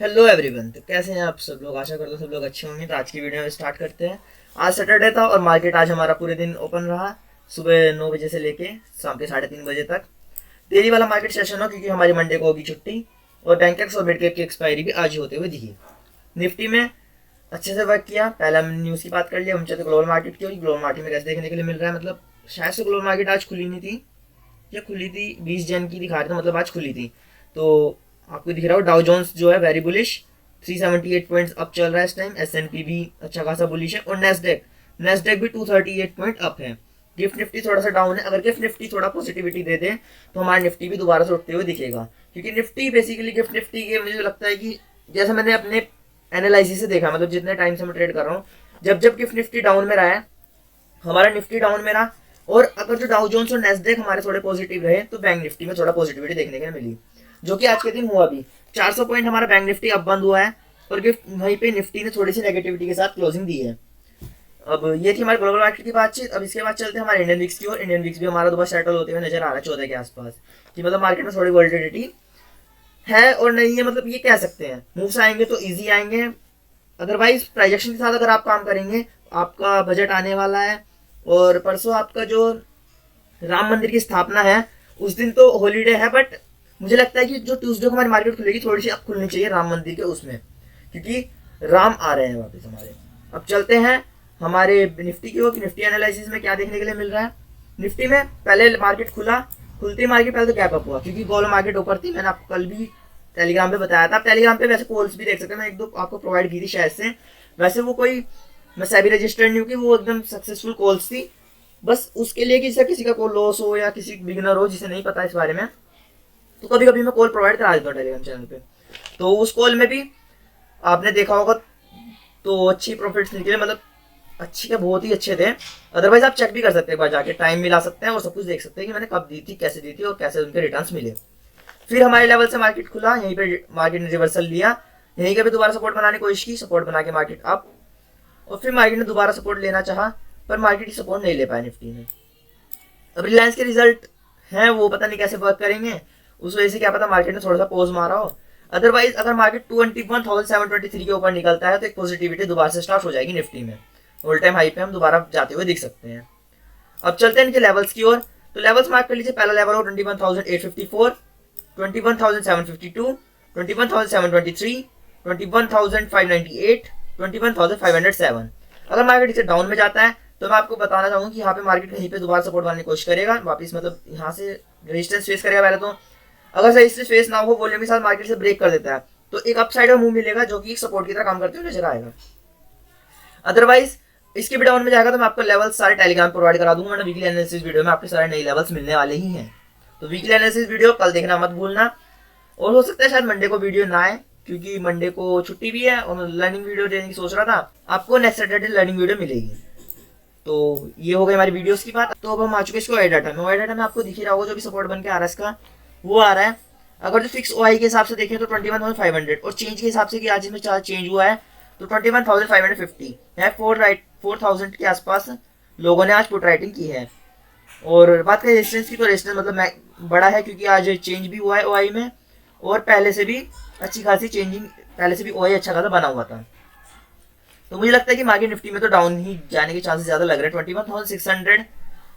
Hello everyone. तो कैसे हैं आप सब लोग? आशा करता हूँ सब लोग अच्छे होंगे। तो आज की वीडियो में स्टार्ट करते हैं। आज सैटरडे था और मार्केट आज हमारा पूरे दिन ओपन रहा, सुबह 9 बजे से लेके शाम के 3:30 बजे तक। डेली वाला मार्केट सेशन हो क्योंकि हमारी मंडे को होगी छुट्टी। और बैंकेक्स और मिड कैप की एक्सपायरी भी आज ही होते हुए दिखी। निफ्टी में अच्छे से वर्क किया। पहले हमने न्यूज़ की बात कर लिया, हम चलते ग्लोबल मार्केट की। ग्लोबल मार्केट में कैसे देखने के लिए मिल रहा है, मतलब शायद से ग्लोबल मार्केट आज खुली नहीं थी या खुली थी, 20 जन की दिखा रहे थे, मतलब आज खुली थी। तो आपको दिख रहा हो डाउ जोन्स जो है वेरी बुलिश, 378 पॉइंट्स अप चल रहा है इस टाइम। एसएनपी भी अच्छा खासा बुलिश है और नेस्डेक नेस्डेक भी 238 पॉइंट अप है। गिफ्ट निफ्टी थोड़ा सा डाउन है। अगर गिफ्ट निफ्टी थोड़ा पॉजिटिविटी दे दे तो हमारा निफ्टी भी दोबारा से उठते हुए दिखेगा, क्योंकि निफ्टी बेसिकली गिफ्ट निफ्टी के मुझे लगता है कि जैसे मैंने अपने एनालिसिस से देखा, मतलब जितने टाइम से मैं ट्रेड कर रहा हूँ, जब जब गिफ्ट निफ्टी डाउन में रहा है हमारा निफ्टी डाउन में रहा। और अगर जो डाउ जोन्स और नेस्डेक हमारे थोड़े पॉजिटिव रहे तो बैंक निफ्टी में थोड़ा पॉजिटिविटी देखने को मिली, जो कि आज के दिन हुआ भी। 400 पॉइंट हमारा बैंक निफ्टी अब बंद हुआ है और वहीं पे निफ्टी ने थोड़ी सी नेगेटिविटी के साथ क्लोजिंग दी है। अब ये थी हमारे ग्लोबल मार्केट की बातचीत। अब इसके बाद चलते हैं हमारे इंडियन विक्स की ओर। इंडियन विक्स भी हमारा दोबारा सेटल होते हुए नजर आ रहा है 14 के आसपास, कि मतलब मार्केट में थोड़ी वॉलिटिलिटी है और नहीं है, मतलब ये कह सकते हैं। मूव्स आएंगे तो इजी आएंगे, अदरवाइज प्राइजेक्शन के साथ अगर आप काम करेंगे। आपका बजट आने वाला है और परसों आपका जो राम मंदिर की स्थापना है उस दिन तो हॉलीडे है, बट मुझे लगता है कि जो ट्यूसडे को हमारी मार्केट खुलेगी थोड़ी सी अब खुलनी चाहिए राम मंदिर के उसमें, क्योंकि राम आ रहे हैं वापस हमारे। अब चलते हैं हमारे निफ्टी की ओर। निफ्टी एनालिसिस में क्या देखने के लिए मिल रहा है। निफ्टी में पहले मार्केट खुला, खुलती मार्केट पहले तो गैप अप हुआ क्योंकि गोल मार्केट ऊपर थी। मैंने आपको कल भी टेलीग्राम पे बताया था। आप टेलीग्राम पे वैसे कॉल्स भी देख सकते हैं, मैं एक दो आपको प्रोवाइड की थी शायद से। वैसे वो कोई, मैं सेबी रजिस्टर्ड नहीं हूँ कि वो एकदम सक्सेसफुल कॉल्स थी। बस उसके लिए कि जैसे किसी का कोई लॉस हो या किसी बिगिनर हो जिसे नहीं पता इस बारे में, तो कभी कभी मैं कॉल प्रोवाइड करा देता हूँ टेलीग्राम चैनल पे। तो उस कॉल में भी आपने देखा होगा तो अच्छी प्रॉफिट्स निकले, मतलब अच्छी क्या, बहुत ही अच्छे थे। अदरवाइज आप चेक भी कर सकते हैं, एक बार जाके टाइम मिला सकते हैं और सब कुछ देख सकते हैं कि मैंने कब दी थी, कैसे दी थी और कैसे उनके रिटर्न्स मिले। फिर हमारे लेवल से मार्केट खुला, यहीं पे मार्केट ने रिवर्सल लिया, यहीं का भी दोबारा सपोर्ट बनाने की कोशिश की, सपोर्ट बना के मार्केट अप। और फिर मार्केट ने दोबारा सपोर्ट लेना चाहा पर मार्केट सपोर्ट नहीं ले पाया निफ्टी ने। अब रिलायंस के रिजल्ट हैं वो पता नहीं कैसे वर्क करेंगे, उस वजह से क्या पता मार्केट ने थोड़ा सा पोज मारा हो। अदरवाइज अगर मार्केट 21,723 के ऊपर निकलता है तो एक पॉजिटिविटी दोबारा से स्टार्ट हो जाएगी निफ्टी में। ऑल टाइम हाई पे हम दोबारा जाते हुए दिख सकते हैं। अब चलते हैं इनके लेवल्स की ओर। तो लेवल्स मार्क कर लीजिए। पहला लेवल हो 21,854, 21,752, 21,723, 21,598, 21,507। अगर मार्केट इसे डाउन में जाता है तो मैं आपको बताना चाहूंगा कि यहाँ पे मार्केट कहीं पे दोबारा सपोर्ट बनाने की कोशिश करेगा वापस, मतलब यहाँ से रेजिस्टेंस फेस करेगा पहले तो। अगर सही से फेस ना हो, वॉल्यूम के साथ मार्केट से ब्रेक कर देता है तो एक अपसाइड में मूव मिलेगा जो कि एक सपोर्ट की तरह काम करते हुए नजर आएगा। अदरवाइज इसके भी डाउन में जाएगा तो मैं आपको लेवल्स सारे टेलीग्राम प्रोवाइड करा दूंगा। मैंने वीकली एनालिसिस वीडियो में आपके सारे नए लेवल्स मिलने वाले ही हैं, तो वीकली एनालिसिस वीडियो कल देखना मत भूलना। और हो सकता है शायद मंडे को वीडियो ना आए क्योंकि मंडे को छुट्टी भी है और लर्निंग वीडियो देने की सोच रहा था। आपको नेक्स्ट सैटरडे लर्निंग वीडियो मिलेगी। तो ये हो गई हमारी वीडियोस की बात। तो अब हम आ चुके हैं इसको वाई डाटा में। वाई डाटा में आपको दिख ही रहा होगा जो भी सपोर्ट बन के आ रहा है इसका, वो आ रहा है। अगर जो फिक्स ओआई के हिसाब से देखें तो 21,500, और चेंज के हिसाब से कि आज इसमें चेंज हुआ है तो 21,550 है। 4,000 के आसपास लोगों ने आज पुट राइटिंग की है। और बात करें रेजिस्टेंस की तो रेजिस्टेंस मतलब बड़ा है क्योंकि आज चेंज भी हुआ है ओआई में और पहले से भी अच्छी खासी चेंजिंग, पहले से भी ओआई अच्छा खासा बना हुआ था। तो मुझे लगता है कि मार्केट निफ्टी में तो डाउन ही जाने के चांसेस ज्यादा लग रहे हैं। 21,600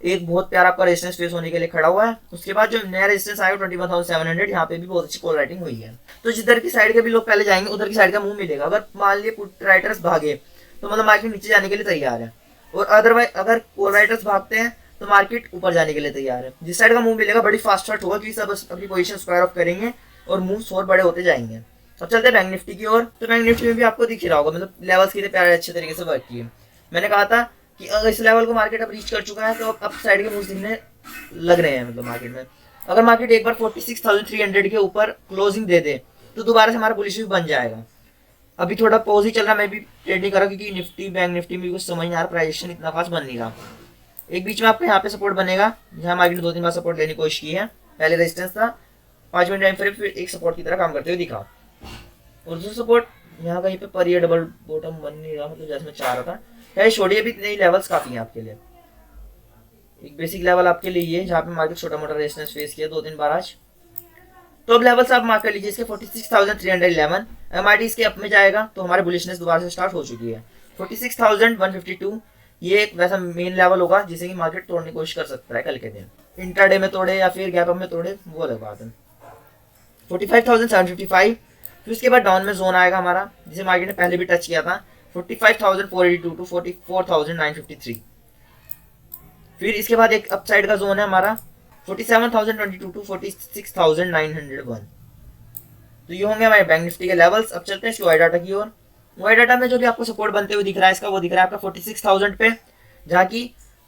एक बहुत प्यारा आपका रेजिस्टेंस फेस होने के लिए खड़ा हुआ है। उसके बाद जो नया रेजिस्टेंस आया 21,700, यहाँ पे भी बहुत अच्छी कॉल राइटिंग हुई है। तो जिधर की साइड के भी लोग पहले जाएंगे उधर की साइड का मुंह मिलेगा। अगर मान लिए पुट राइटर्स भागे तो मतलब मार्केट नीचे जाने के लिए तैयार है, और अदरवाइज अगर कॉल राइटर्स भागते हैं तो मार्केट ऊपर जाने के लिए तैयार है। जिस साइड का मुंह मिलेगा बड़ी फास्ट शॉट होगा क्योंकि सब अपनी पोजीशन स्क्वायर ऑफ करेंगे और मूव्स और बड़े होते जाएंगे। अब चलते हैं बैंक निफ्टी की ओर। तो बैंक निफ्टी में भी आपको दिख ही रहा होगा, मतलब लेवल्स कितने प्यारे अच्छे तरीके से वर्क किए। मैंने कहा था कि अगर इस लेवल को मार्केट अब रीच कर चुका है तो अब साइड के मूव्स दिखने लग रहे हैं। मतलब मार्केट में अगर मार्केट एक बार 46,300 के ऊपर क्लोजिंग दे दे तो दोबारा से हमारा बुलिश भी बन जाएगा। अभी थोड़ा पॉज ही चल रहा, मैं भी ट्रेड नहीं कर रहा क्योंकि निफ्टी बैंक निफ्टी में कुछ समझ नहीं आ रहा, प्राइजेशन इतना खास बन नहीं रहा। एक बीच में आपको यहाँ पे सपोर्ट बनेगा जहाँ मार्केट ने 2-3 बार सपोर्ट लेने की कोशिश की है। पहले रेजिस्टेंस था 5 मिनट टाइम फ्रेम, फिर एक सपोर्ट की तरह काम करते हुए दिखा। और दूसरा सपोर्ट यहाँ कहीं पे पर ये डबल बॉटम बन नहीं रहा, मतलब जैसे मैं चाह रहा था। खैर छोड़िए, भी नई लेवल्स काफी हैं आपके लिए। एक बेसिक लेवल आपके लिए ये जहाँ पे मार्केट छोटा मोटा रेजिस्टेंस फेस किया 2-3 बार आज। तो अब लेवल्स आप मार्क कर लीजिए इसके 46,311। एमआरटी इसके अप में जाएगा तो हमारे बुलिशनेस दोबारा से स्टार्ट हो चुकी है। 46,152 ये एक वैसा मेन लेवल होगा जिसे कि मार्केट तोड़ने की कोशिश कर सकता है कल के दिन। इंट्राडे में तोड़े या फिर गैप अप में तोड़े वो अलग बात है। 45,755 फिर उसके बाद डाउन में जोन आएगा हमारा जिसे मार्केट ने पहले भी टच किया था 45,482 टू 44,953। फिर इसके बाद एक अपसाइड का जोन है हमारा 47,022 टू 46,901। तो ये होंगे हमारे बैंक निफ्टी के लेवल्स। अब चलते हैं इसकी वाई डाटा की ओर। वाई डाटा में जो भी आपको सपोर्ट बनते हुए दिख रहा है इसका वो दिख रहा है आपका 46,000 पे, जहाँ की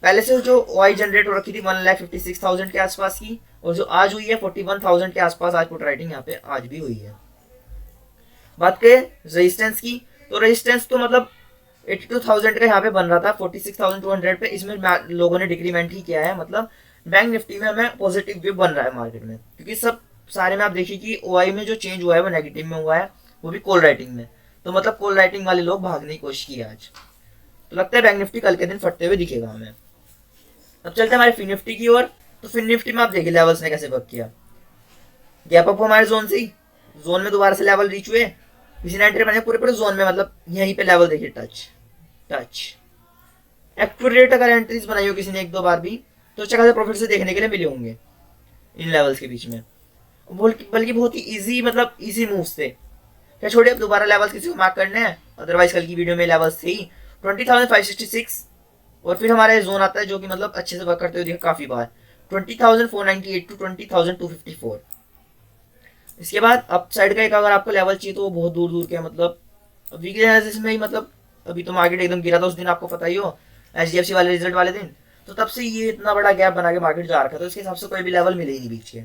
पहले से जो वाई जनरेट हो रखी थी 1,56,000 के आसपास की, और जो आज हुई है 41,000 के आसपास आज पुट राइटिंग यहाँ पे आज भी हुई है। बात करें रेजिस्टेंस की तो रेजिस्टेंस तो मतलब 82,000 का यहाँ पे बन रहा था 46,200 पे, इसमें लोगों ने डिक्रीमेंट ही किया है। मतलब बैंक निफ्टी में हमें पॉजिटिव व्यू बन रहा है मार्केट में, क्योंकि सब सारे में आप देखिए कि ओआई में जो चेंज हुआ है वो नेगेटिव में हुआ है, वो भी कॉल राइटिंग में। तो मतलब कॉल राइटिंग वाले लोग भागने की कोशिश की आज, तो लगता है बैंक निफ्टी कल के दिन फटते हुए दिखेगा हमें। अब चलते हैं हमारे फिन निफ्टी की ओर। तो फिन निफ्टी में आप देखिए लेवल्स ने कैसे वर्क किया। गैप अप हमारे जोन से ही, जोन में दोबारा से लेवल रीच हुए, किसी ने एंट्री बने पूरे पूरे जोन में, मतलब यहीं पे लेवल देखिए टच टच। एक्यूरेट अगर एंट्रीज बनाई हो किसी ने एक दो बार भी तो अच्छा खासा प्रॉफिट से देखने के लिए मिले होंगे इन लेवल्स के बीच में, बल्कि बहुत ही इजी, मतलब इजी मूव्स थे। क्या छोड़िए अब दोबारा लेवल्स किसी को मार्क करने हैं, अदरवाइज कल की वीडियो में लेवल्स थे 20,566, और फिर हमारा जोन आता है जो कि मतलब अच्छे से वर्क करते हुए दिखा काफी बार 20,498 टू 20,254। इसके बाद अप साइड का एक अगर आपको लेवल चाहिए तो वो बहुत दूर दूर के, मतलब वीकली एनालिसिस में ही, मतलब अभी तो मार्केट एकदम गिरा था उस दिन, आपको पता ही हो HDFC वाले रिजल्ट वाले दिन, तो तब से ये इतना बड़ा गैप बना के मार्केट जा रखा था, तो इसके हिसाब से कोई भी लेवल मिले ही नहीं बीच के।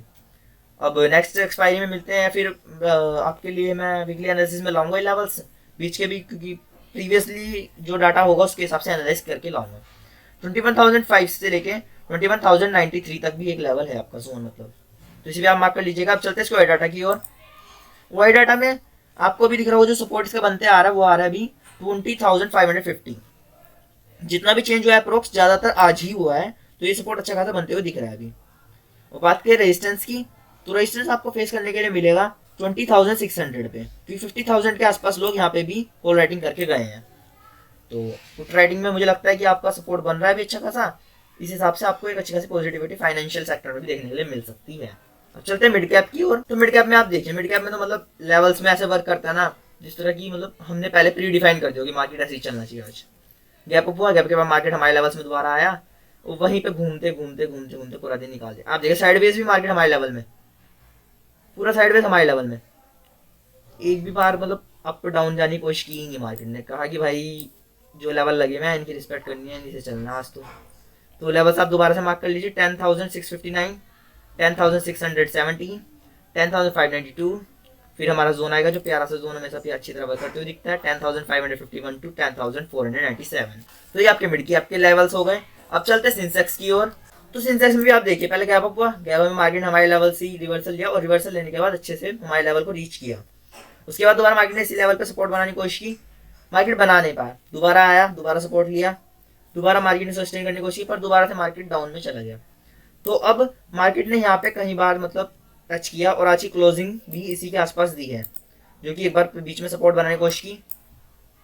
अब नेक्स्ट एक्सपायरी में मिलते हैं, फिर आपके लिए मैं वीकली एनालिसिस में लाऊंगा लेवल्स बीच के भी, क्योंकि प्रीवियसली जो डाटा होगा उसके हिसाब से एनालाइज करके लाऊंगा। 21,005 से लेके 21,093 तक भी एक लेवल है आपका जोन, मतलब तो इसी भी आप मार्क कर लीजिएगा। अब चलते हैं इसको वाई डाटा की ओर। वाई डाटा में आपको भी दिख रहा होगा जो सपोर्ट इसका बनते आ रहा है वो आ रहा है अभी 20,550। जितना भी चेंज हुआ है अप्रोक्स ज्यादातर आज ही हुआ है, तो ये सपोर्ट अच्छा खासा बनते हुए दिख रहा है अभी। और बात करें रेजिस्टेंस की तो रेजिस्टेंस आपको फेस करने के लिए मिलेगा 20,600 पे, क्योंकि 50,000 के आसपास लोग यहाँ पे भी कॉल राइटिंग करके गए हैं। तो पुट राइटिंग में मुझे लगता है कि आपका सपोर्ट बन रहा है भी अच्छा खासा, इस हिसाब से आपको एक अच्छी खासी पॉजिटिविटी फाइनेंशियल सेक्टर में भी देखने के लिए मिल सकती है। अब चलते हैं मिड कैप की ओर। तो मिड कैप में आप देखिए, मिड कैप में तो मतलब लेवल्स में ऐसे वर्क करता है ना जिस तरह की मतलब हमने पहले प्री डिफाइन कर दिया कि मार्केट ऐसे ही चलना चाहिए। आज गैप अप हुआ, गैप के बाद मार्केट हमारे लेवल्स में दोबारा आया, और वहीं पे घूमते घूमते घूमते घूमते पूरा दिन निकाल दिया। आप देखिए साइडवेज भी मार्केट हमारे लेवल में, पूरा साइडवेज हमारे लेवल में, एक भी बार मतलब अप डाउन जाने की कोशिश की ही नहीं। मार्केट ने कहा कि भाई जो लेवल लगे मैं इनकी रिस्पेक्ट करनी है, इनसे चलना आज तो लेवल्स आप दोबारा से मार्क कर लीजिए 10,659, 10,670, 10,592। फिर हमारा जोन आएगा जो प्यारा सा जोन हमेशा अच्छी तरह वर्क करते हुए दिखता है 10,551 टू 10,497। तो ये आपके मिड की आपके लेवल्स हो गए। अब चलते हैं सेंसेक्स की ओर। तो सेंसेक्स में भी आप देखिए पहले गैप अप हुआ, गैप अप में मार्केट हमारे लेवल से रिवर्सल लिया, और रिवर्सल लेने के बाद अच्छे से हमारे लेवल को रीच किया। उसके बाद दोबारा मार्केट ने इसी लेवल पे सपोर्ट बनाने की कोशिश की, मार्केट बना नहीं पाया, दोबारा आया, दोबारा सपोर्ट लिया, दोबारा मार्केट ने सस्टेन करने की कोशिश की, पर दोबारा से मार्केट डाउन में चला गया। तो अब मार्केट ने यहाँ पे कई बार मतलब टच किया, और आज की क्लोजिंग भी इसी के आसपास दी है, जो कि एक बार बीच में सपोर्ट बनाने की कोशिश की,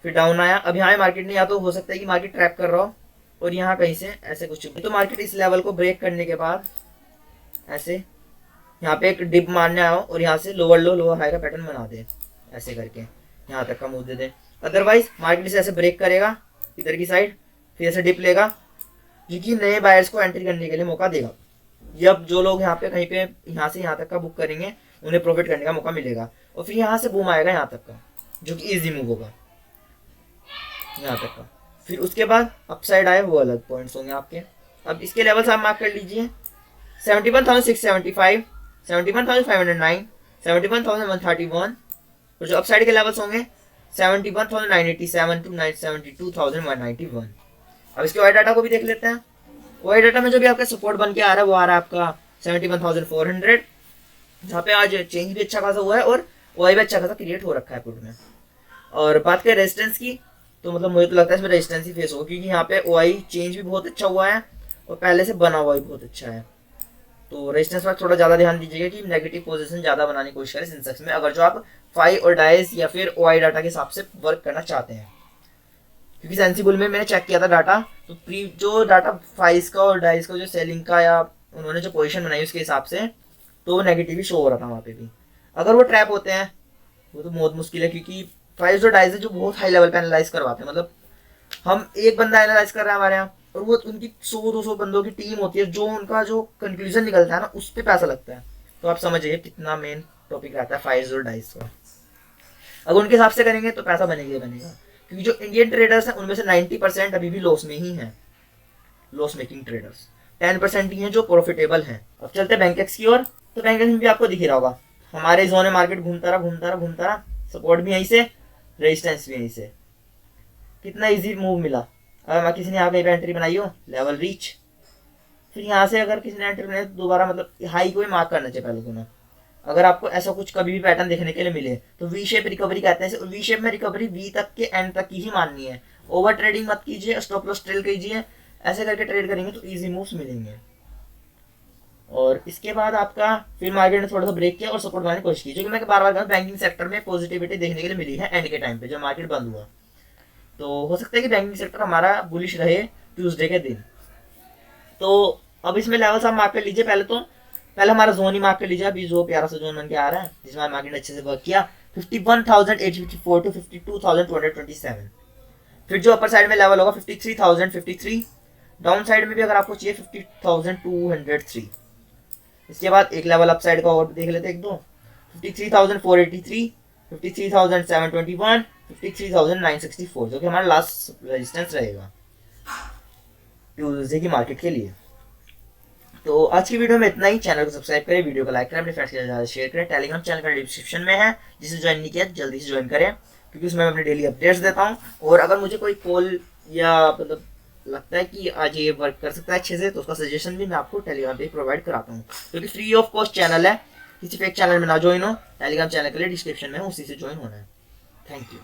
फिर डाउन आया। अब यहाँ मार्केट ने या तो हो सकता है कि मार्केट ट्रैप कर रहा हो और यहाँ कहीं से ऐसे कुछ, तो मार्केट इस लेवल को ब्रेक करने के बाद ऐसे यहाँ पे एक डिप मारने आओ और यहाँ से लोअर लो लोअर हाई का पैटर्न बना दे, ऐसे करके यहाँ तक का मूव दे दे। अदरवाइज मार्केट इसे ऐसे ब्रेक करेगा इधर की साइड, फिर ऐसे डिप लेगा, जो कि नए बायर्स को एंट्री करने के लिए मौका देगा। ये अब जो लोग यहाँ पे कहीं पे यहाँ से यहाँ तक का बुक करेंगे उन्हें प्रॉफिट करने का मौका मिलेगा, और फिर यहाँ से बूम आएगा यहाँ तक का, जो कि इजी मूव होगा यहाँ तक का। फिर उसके बाद अपसाइड आए वो अलग पॉइंट्स होंगे आपके। अब इसके लेवल्स आप मार्क कर लीजिए 71,675, 71,509, 71,131, और जो अपसाइड के लेवल्स होंगे 71,987 टू 72,191। अब इसके वाई डाटा को भी देख लेते हैं। वाई डाटा में जो भी आपका सपोर्ट बन के आ रहा है वो आ रहा है आपका 71,400, जहाँ पे आज चेंज भी अच्छा खासा हुआ है और वाई भी अच्छा खासा क्रिएट हो रखा है पुट में। और बात करें रेजिस्टेंस की तो मतलब मुझे तो लगता है इसमें रेजिस्टेंस ही फेस होगा, क्योंकि यहाँ पे ओआई चेंज भी बहुत अच्छा हुआ है और पहले से बना हुआ भी बहुत अच्छा है। तो रेजिस्टेंस पर थोड़ा ज़्यादा ध्यान दीजिएगा कि नेगेटिव पोजीशन ज़्यादा बनाने की कोशिश करें सेंसेक्स में, अगर जो आप फाई और डाइज या फिर ओआई डाटा के हिसाब से वर्क करना चाहते हैं। क्योंकि सेंसिबल में मैंने चेक किया था डाटा, तो प्री जो डाटा फाइज का और डाइज का जो सेलिंग का या उन्होंने जो पोजीशन बनाई उसके हिसाब से, तो वो नेगेटिव ही शो हो रहा था वहाँ पे भी। अगर वो ट्रैप होते हैं वो तो बहुत मुश्किल है, क्योंकि फाइज और डाइज है जो बहुत हाई लेवल पे एनालाइज करवाते हैं। मतलब हम एक बंदा एनालाइज कर रहे हैं हमारे यहाँ, और वो उनकी 100-200 बंदों की टीम होती है, जो उनका जो कंक्लूजन निकलता है ना उस पर पैसा लगता है। तो आप समझिए कितना मेन टॉपिक रहता है फाइज और डाइज का। अगर उनके हिसाब से करेंगे तो पैसा बनेगा ही बनेगा, क्योंकि जो इंडियन ट्रेडर्स हैं उनमें से 90% अभी भी लॉस में ही हैं, लॉस मेकिंग ट्रेडर्स 10% ही हैं जो प्रॉफिटेबल हैं। अब चलते हैं बैंकेक्स की ओर। तो बैंकेक्स में भी आपको दिख ही रहा होगा, हमारे जोन में मार्केट घूमता रहा, सपोर्ट भी यहीं से, रेजिस्टेंस भी यहीं से। कितना इजी मूव मिला। अगर किसी ने यहाँ कहीं पे एंट्री बनाई हो, लेवल रीच, फिर यहाँ से अगर किसी ने एंट्री बनाई तो दोबारा मतलब हाई को ही मार्क करना चाहिए पहले तो ना। अगर आपको ऐसा कुछ कभी भी पैटर्न देखने के लिए मिले तो वी शेप रिकवरी कहते हैं, वी शेप में रिकवरी वी तक के एंड तक की ही माननी है। ओवर ट्रेडिंग मत कीजिए, स्टॉप लॉस ट्रेल कीजिए, ऐसे करके ट्रेड करेंगे तो इजी मूव्स मिलेंगे। और इसके बाद आपका फिर मार्केट ने थोड़ा सा ब्रेक किया और सपोर्ट बनाने की कोशिश की, जो कि मैं बार बार कहूँ बैंकिंग सेक्टर में पॉजिटिविटी देखने के लिए मिली है एंड के टाइम पे जब मार्केट बंद हुआ। तो हो सकता है कि बैंकिंग सेक्टर हमारा बुलिश रहे ट्यूसडे के दिन। तो अब इसमें लेवल्स आप मार्क कर लीजिए। पहले हमारा जोन ही मार्क कर लीजिए, अभी जो प्यारा सा जोन बन के आ रहा है जिसमें मार्केट अच्छे से वर्क किया 51,854 टू 52,227। फिर जो अपर साइड में लेवल होगा 53,053, डाउन साइड में भी अगर आपको चाहिए 50,203। इसके बाद एक लेवल अप साइड का और देख लेते एक दो, 53,483, 53,721, 53,964, जो कि हमारा लास्ट रेजिस्टेंस रहेगा ट्यूसडे की मार्केट के लिए। तो आज की वीडियो में इतना ही। चैनल को सब्सक्राइब करें, वीडियो को लाइक करें, अपने फ्रेंड्स के साथ ज़्यादा शेयर करें। टेलीग्राम चैनल का डिस्क्रिप्शन में है, जिसे ज्वाइन नहीं किया जल्दी से ज्वाइन करें, क्योंकि उसमें मैं अपने डेली अपडेट्स देता हूँ। और अगर मुझे कोई कॉल या मतलब लगता है कि आज ये वर्क कर सकता है अच्छे से, तो उसका सजेशन भी मैं आपको टेलीग्राम पे प्रोवाइड कराता हूँ, क्योंकि फ्री ऑफ कॉस्ट चैनल है। किसी फेक चैनल में ना ज्वाइन हो, टेलीग्राम चैनल के लिए डिस्क्रिप्शन में उसी से ज्वाइन होना है। Thank you.